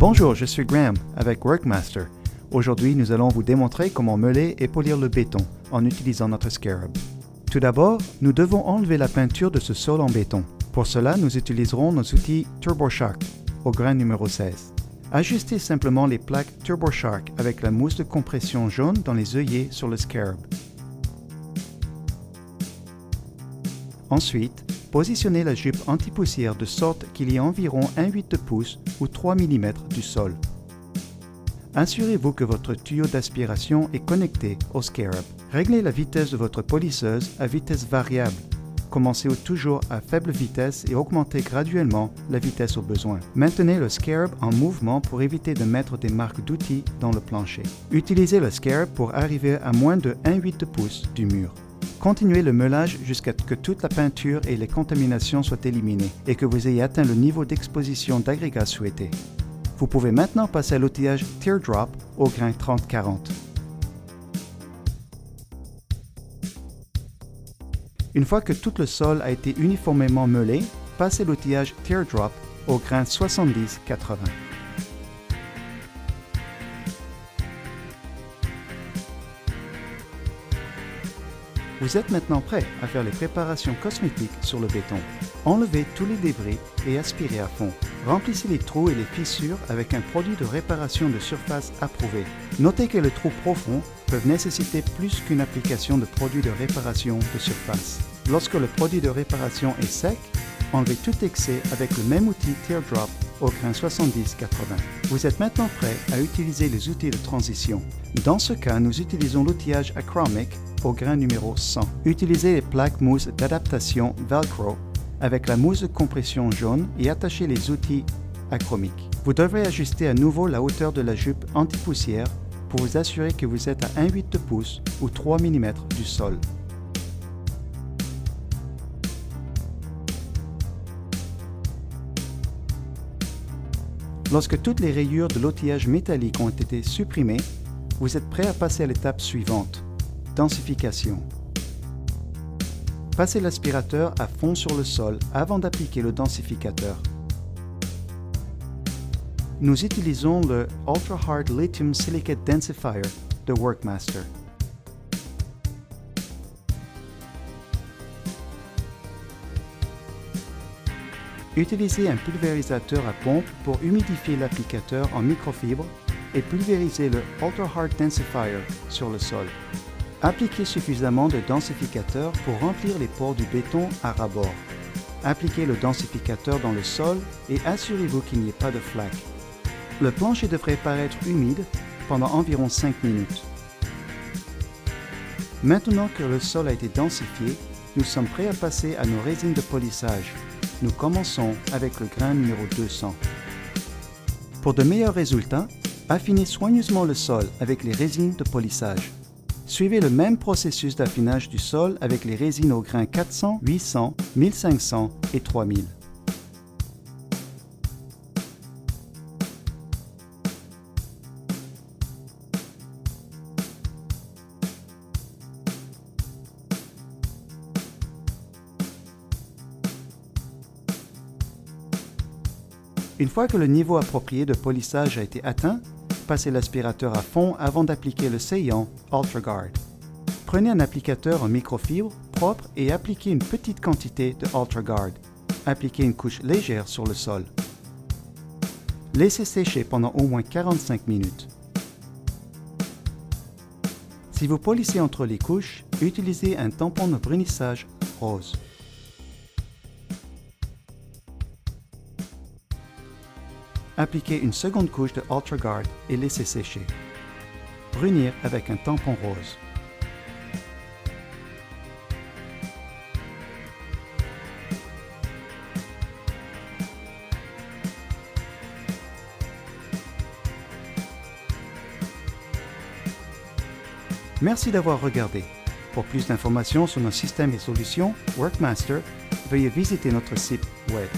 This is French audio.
Bonjour, je suis Graham avec Workmaster. Aujourd'hui, nous allons vous démontrer comment meuler et polir le béton en utilisant notre Scarab. Tout d'abord, nous devons enlever la peinture de ce sol en béton. Pour cela, nous utiliserons nos outils TurboShark au grain numéro 16. Ajustez simplement les plaques TurboShark avec la mousse de compression jaune dans les œillets sur le Scarab. Ensuite, positionnez la jupe anti-poussière de sorte qu'il y ait environ 1/8 de pouce ou 3 mm du sol. Assurez-vous que votre tuyau d'aspiration est connecté au Scarab. Réglez la vitesse de votre polisseuse à vitesse variable. Commencez toujours à faible vitesse et augmentez graduellement la vitesse au besoin. Maintenez le Scarab en mouvement pour éviter de mettre des marques d'outils dans le plancher. Utilisez le Scarab pour arriver à moins de 1/8 de pouce du mur. Continuez le meulage jusqu'à ce que toute la peinture et les contaminations soient éliminées et que vous ayez atteint le niveau d'exposition d'agrégat souhaité. Vous pouvez maintenant passer à l'outillage Teardrop au grain 30-40. Une fois que tout le sol a été uniformément meulé, passez l'outillage Teardrop au grain 70-80. Vous êtes maintenant prêt à faire les préparations cosmétiques sur le béton. Enlevez tous les débris et aspirez à fond. Remplissez les trous et les fissures avec un produit de réparation de surface approuvé. Notez que les trous profonds peuvent nécessiter plus qu'une application de produit de réparation de surface. Lorsque le produit de réparation est sec, enlevez tout excès avec le même outil Teardrop au grain 70-80. Vous êtes maintenant prêt à utiliser les outils de transition. Dans ce cas, nous utilisons l'outillage Achromic au grain numéro 100. Utilisez les plaques mousse d'adaptation Velcro avec la mousse de compression jaune et attachez les outils achromiques. Vous devrez ajuster à nouveau la hauteur de la jupe anti-poussière pour vous assurer que vous êtes à 1/8 de pouce ou 3 mm du sol. Lorsque toutes les rayures de l'outillage métallique ont été supprimées, vous êtes prêt à passer à l'étape suivante, densification. Passez l'aspirateur à fond sur le sol avant d'appliquer le densificateur. Nous utilisons le Ultra Hard Lithium Silicate Densifier de Workmaster. Utilisez un pulvérisateur à pompe pour humidifier l'applicateur en microfibre et pulvérisez le Ultra Hard Densifier sur le sol. Appliquez suffisamment de densificateur pour remplir les pores du béton à ras-bord. Appliquez le densificateur dans le sol et assurez-vous qu'il n'y ait pas de flaque. Le plancher devrait paraître humide pendant environ 5 minutes. Maintenant que le sol a été densifié, nous sommes prêts à passer à nos résines de polissage. Nous commençons avec le grain numéro 200. Pour de meilleurs résultats, affinez soigneusement le sol avec les résines de polissage. Suivez le même processus d'affinage du sol avec les résines au grain 400, 800, 1500 et 3000. Une fois que le niveau approprié de polissage a été atteint, passez l'aspirateur à fond avant d'appliquer le séant UltraGuard. Prenez un applicateur en microfibre propre et appliquez une petite quantité de UltraGuard. Appliquez une couche légère sur le sol. Laissez sécher pendant au moins 45 minutes. Si vous polissez entre les couches, utilisez un tampon de brunissage rose. Appliquez une seconde couche de UltraGuard et laissez sécher. Brunir avec un tampon rose. Merci d'avoir regardé. Pour plus d'informations sur nos systèmes et solutions Workmaster, veuillez visiter notre site web.